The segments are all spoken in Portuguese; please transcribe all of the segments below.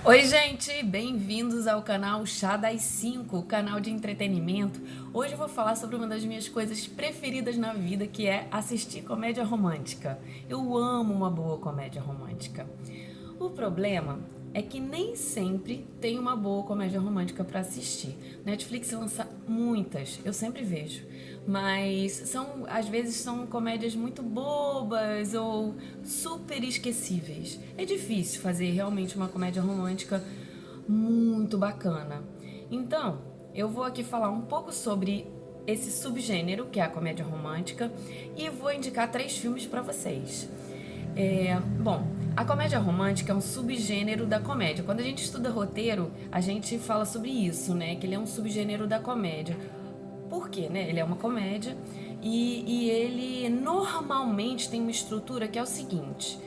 Oi, gente, bem-vindos ao canal Chá das 5, o canal de entretenimento. Hoje eu vou falar sobre uma das minhas coisas preferidas na vida, que é assistir comédia romântica. Eu amo uma boa comédia romântica. O problema é que nem sempre tem uma boa comédia romântica para assistir. Netflix lança muitas, eu sempre vejo, mas às vezes são comédias muito bobas ou super esquecíveis. É difícil fazer realmente uma comédia romântica muito bacana. Então, eu vou aqui falar um pouco sobre esse subgênero, que é a comédia romântica, e vou indicar 3 filmes para vocês. Bom, a comédia romântica é um subgênero da comédia. Quando a gente estuda roteiro, a gente fala sobre isso, né? Que ele é um subgênero da comédia. Por quê, né? Ele é uma comédia e ele normalmente tem uma estrutura que é o seguinte: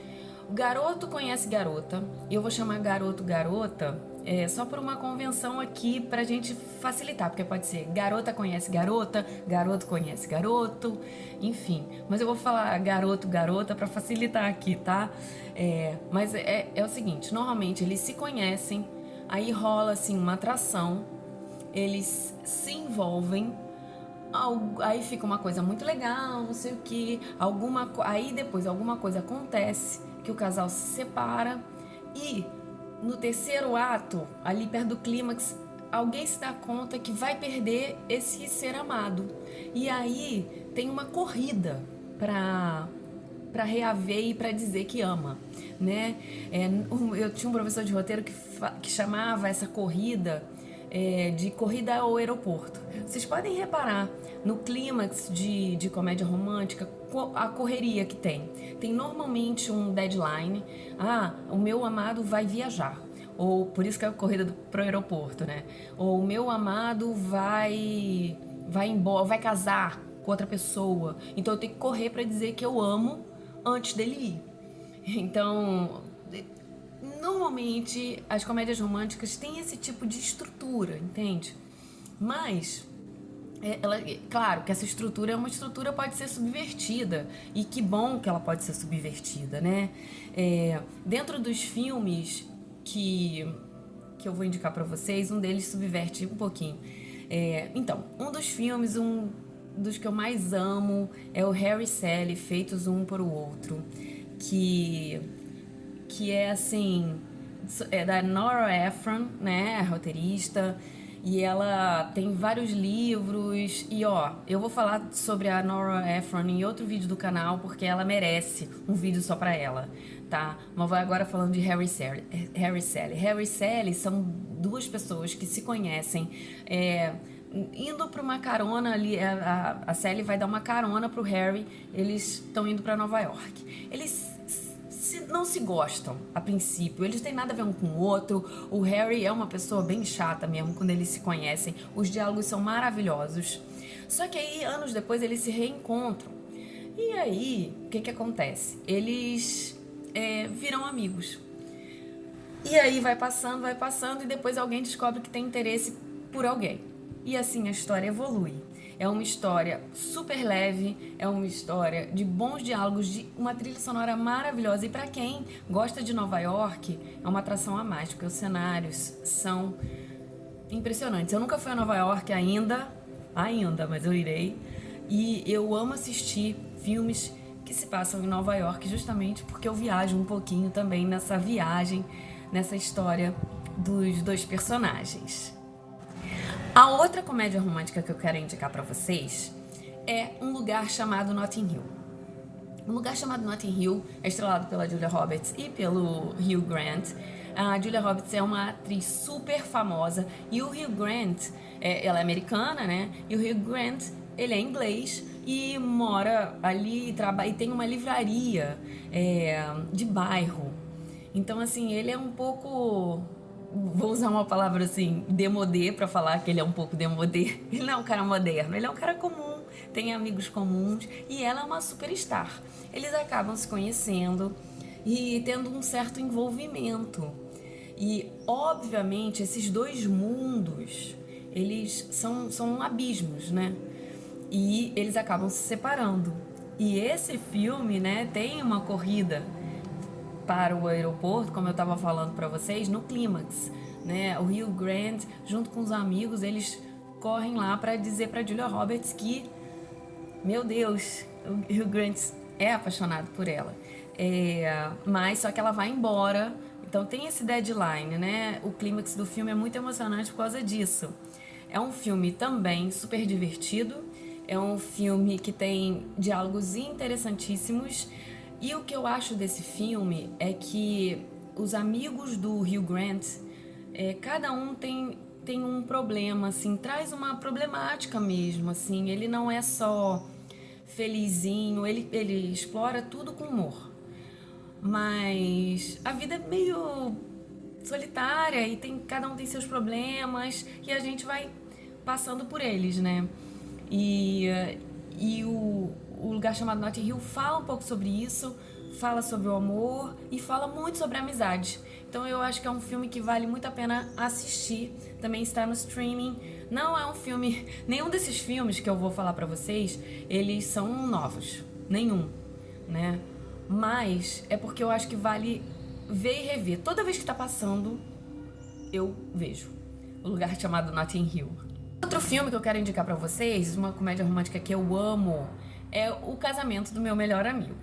o garoto conhece garota, e eu vou chamar garoto-garota só por uma convenção aqui pra gente facilitar, porque pode ser garota conhece garota, garoto conhece garoto, enfim. Mas eu vou falar garoto-garota pra facilitar aqui, tá? Mas é o seguinte: normalmente eles se conhecem, aí rola assim uma atração, eles se envolvem, aí fica uma coisa muito legal, não sei o que, aí depois alguma coisa acontece que o casal se separa e no terceiro ato, ali perto do clímax, alguém se dá conta que vai perder esse ser amado. E aí tem uma corrida para reaver e para dizer que ama, né? Eu tinha um professor de roteiro que chamava essa corrida de corrida ao aeroporto. Vocês podem reparar no clímax de comédia romântica a correria que tem. Tem normalmente um deadline. O meu amado vai viajar. Ou por isso que é a corrida pro aeroporto, né? Ou o meu amado vai embora, vai casar com outra pessoa. Então eu tenho que correr para dizer que eu amo antes dele ir. Então, normalmente as comédias românticas têm esse tipo de estrutura, entende? Mas claro que essa estrutura é uma estrutura pode ser subvertida, e que bom que ela pode ser subvertida, né? Dentro dos filmes que eu vou indicar para vocês, um deles subverte um pouquinho. Então, um dos filmes, um dos que eu mais amo é o Harry e Sally, Feitos Um para o Outro, que é assim, é da Nora Ephron, né, a roteirista, e ela tem vários livros. E eu vou falar sobre a Nora Ephron em outro vídeo do canal, porque ela merece um vídeo só pra ela, tá? Mas vou agora falando de Harry e Sally. Harry e Sally são duas pessoas que se conhecem, indo para uma carona ali. A Sally vai dar uma carona pro Harry. Eles estão indo para Nova York. Eles não se gostam a princípio, eles têm nada a ver um com o outro. O Harry é uma pessoa bem chata mesmo quando eles se conhecem, os diálogos são maravilhosos. Só que aí, anos depois, eles se reencontram. E aí, o que acontece? Eles viram amigos. E aí vai passando, e depois alguém descobre que tem interesse por alguém. E assim a história evolui. É uma história super leve, é uma história de bons diálogos, de uma trilha sonora maravilhosa. E para quem gosta de Nova York, é uma atração a mais, porque os cenários são impressionantes. Eu nunca fui a Nova York ainda, mas eu irei. E eu amo assistir filmes que se passam em Nova York, justamente porque eu viajo um pouquinho também nessa viagem, nessa história dos dois personagens. A outra comédia romântica que eu quero indicar pra vocês é Um Lugar Chamado Notting Hill. Um Lugar Chamado Notting Hill é estrelado pela Julia Roberts e pelo Hugh Grant. A Julia Roberts é uma atriz super famosa e o Hugh Grant, ela é americana, né? E o Hugh Grant, ele é inglês e mora ali e tem uma livraria de bairro. Então, assim, ele é um pouco, vou usar uma palavra assim, demodê, pra falar que ele é um pouco demodê. Ele não é um cara moderno, ele é um cara comum, tem amigos comuns, e ela é uma superstar. Eles acabam se conhecendo e tendo um certo envolvimento. E, obviamente, esses dois mundos, eles são abismos, né? E eles acabam se separando. E esse filme, né, tem uma corrida para o aeroporto, como eu estava falando para vocês, no clímax, né? O Hugh Grant, junto com os amigos, eles correm lá para dizer para Julia Roberts que, meu Deus, o Hugh Grant é apaixonado por ela. Mas só que ela vai embora, então tem esse deadline, né? O clímax do filme é muito emocionante por causa disso. É um filme também super divertido, é um filme que tem diálogos interessantíssimos. E o que eu acho desse filme é que os amigos do Hugh Grant, cada um tem um problema, assim, traz uma problemática mesmo, assim. Ele não é só felizinho, ele explora tudo com humor. Mas a vida é meio solitária e cada um tem seus problemas e a gente vai passando por eles, né? E o Lugar Chamado Notting Hill fala um pouco sobre isso, fala sobre o amor e fala muito sobre a amizade. Então eu acho que é um filme que vale muito a pena assistir. Também está no streaming. Não é um filme... Nenhum desses filmes que eu vou falar pra vocês, eles são novos. Nenhum, né? Mas é porque eu acho que vale ver e rever. Toda vez que tá passando, eu vejo. O Lugar Chamado Notting Hill. Outro filme que eu quero indicar pra vocês, uma comédia romântica que eu amo, é O Casamento do Meu Melhor Amigo.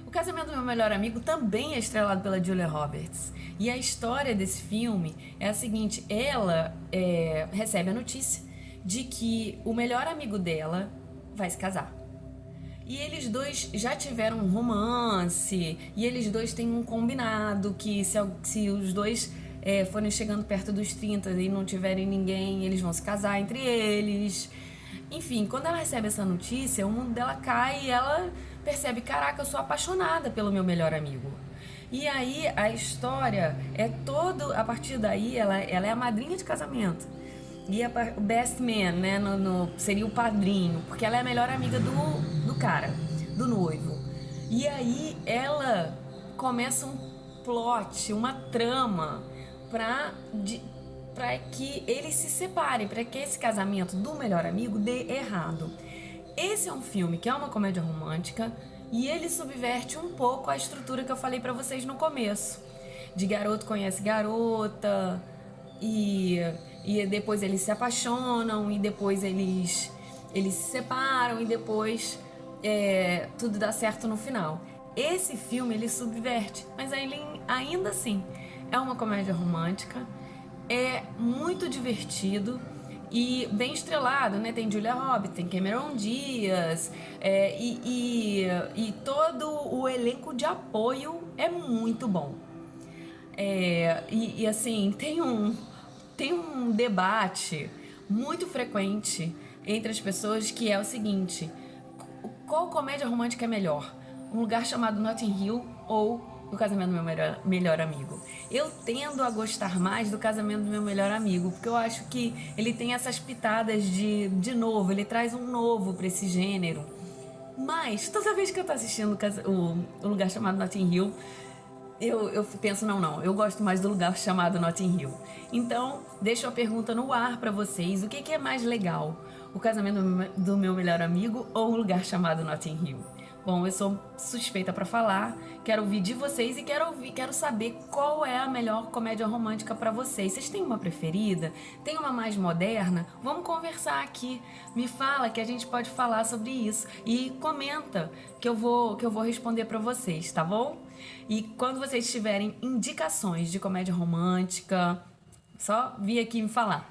O Casamento do Meu Melhor Amigo também é estrelado pela Julia Roberts. E a história desse filme é a seguinte: ela recebe a notícia de que o melhor amigo dela vai se casar. E eles dois já tiveram um romance, e eles dois têm um combinado que se os dois forem chegando perto dos 30 e não tiverem ninguém, eles vão se casar entre eles. Enfim, quando ela recebe essa notícia, o mundo dela cai e ela percebe: caraca, eu sou apaixonada pelo meu melhor amigo. E aí a história é todo, a partir daí ela é a madrinha de casamento. E o best man, né, seria o padrinho, porque ela é a melhor amiga do cara, do noivo. E aí ela começa um plot, uma trama pra que eles se separem, pra que esse casamento do melhor amigo dê errado. Esse é um filme que é uma comédia romântica e ele subverte um pouco a estrutura que eu falei pra vocês no começo. De garoto conhece garota e depois eles se apaixonam e depois eles se separam e depois tudo dá certo no final. Esse filme ele subverte, mas ele ainda assim é uma comédia romântica, é muito divertido e bem estrelado, né? Tem Julia Roberts, tem Cameron Diaz, e todo o elenco de apoio é muito bom. Assim, tem um debate muito frequente entre as pessoas que é o seguinte: qual comédia romântica é melhor? Um Lugar Chamado Notting Hill ou O Casamento do Meu Melhor Amigo? Eu tendo a gostar mais do Casamento do Meu Melhor Amigo, porque eu acho que ele tem essas pitadas de novo, ele traz um novo pra esse gênero. Mas toda vez que eu tô assistindo o Lugar Chamado Notting Hill, eu penso, não, eu gosto mais do Lugar Chamado Notting Hill. Então, deixo a pergunta no ar pra vocês: o que é mais legal? O Casamento do Meu Melhor Amigo ou O Lugar Chamado Notting Hill? Bom, eu sou suspeita pra falar, quero ouvir de vocês e quero saber qual é a melhor comédia romântica pra vocês. Vocês têm uma preferida? Tem uma mais moderna? Vamos conversar aqui. Me fala que a gente pode falar sobre isso e comenta que eu vou responder pra vocês, tá bom? E quando vocês tiverem indicações de comédia romântica, só vir aqui me falar.